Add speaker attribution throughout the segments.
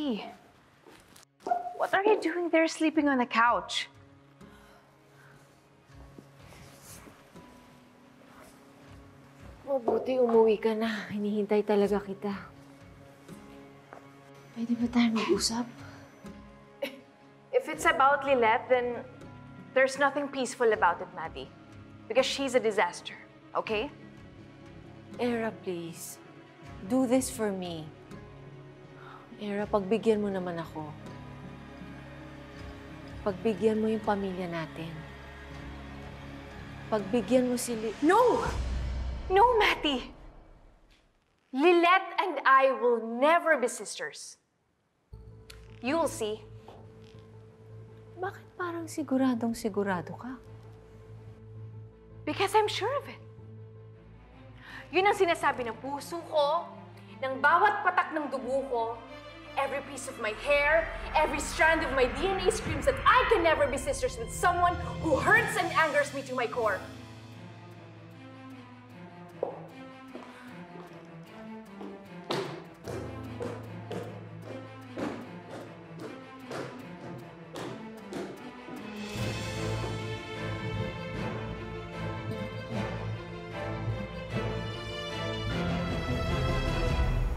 Speaker 1: Maddie, what are you doing there sleeping on the couch?
Speaker 2: Mabuti umuwi ka na. Hinihintay talaga kita. Pwede ba tayo mag-usap?
Speaker 1: If it's about Lilette, then there's nothing peaceful about it, Maddie. Because she's a disaster, okay?
Speaker 2: Era, please. Do this for me. Era, pagbigyan mo naman ako. Pagbigyan mo yung pamilya natin. Pagbigyan mo si
Speaker 1: No! No, Maddie! Lilette and I will never be sisters. You'll see.
Speaker 2: Bakit parang siguradong-sigurado ka?
Speaker 1: Because I'm sure of it. Yun ang sinasabi ng puso ko, ng bawat patak ng dugo ko, every piece of my hair, every strand of my DNA screams that I can never be sisters with someone who hurts and angers me to my core.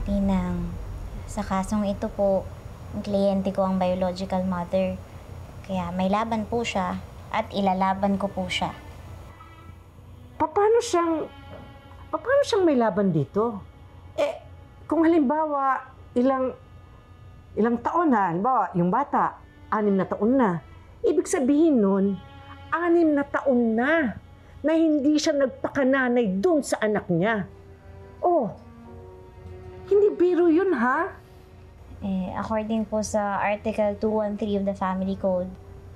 Speaker 3: Tinang, sa kasong ito po, ang kliyente ko ang biological mother. Kaya may laban po siya at ilalaban ko po siya.
Speaker 4: Paano siyang may laban dito? Kung halimbawa, ilang taon na, halimbawa, yung bata, 6 na taon na, ibig sabihin nun, 6 na taon na hindi siya nagpakananay dun sa anak niya. Oh, hindi biro yun, ha?
Speaker 3: According po sa Article 213 of the Family Code,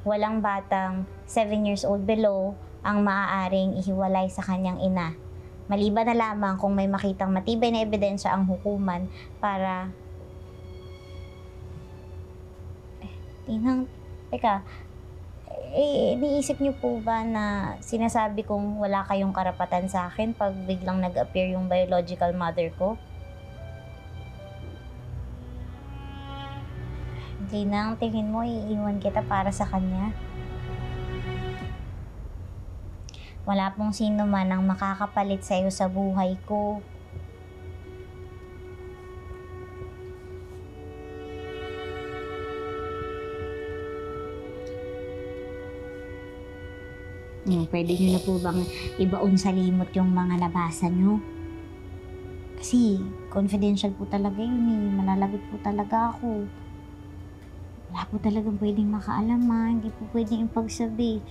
Speaker 3: walang batang 7 years old below ang maaaring ihiwalay sa kanyang ina. Maliban na lamang kung may makitang matibay na ebidensya ang hukuman para... Tinang, teka, niisip niyo po ba na sinasabi kong wala kayong karapatan sa akin pag biglang nag-appear yung biological mother ko? Tinang, tingin mo, iiwan kita para sa kanya? Wala pong sino man ang makakapalit sa iyo sa buhay ko. Pwede niyo na po bang ibaon sa limot yung mga nabasa niyo? Kasi confidential po talaga yun eh. Malalagot po talaga ako. Wala po talagang pwedeng makaalam, hindi po pwedeng ipagsabi.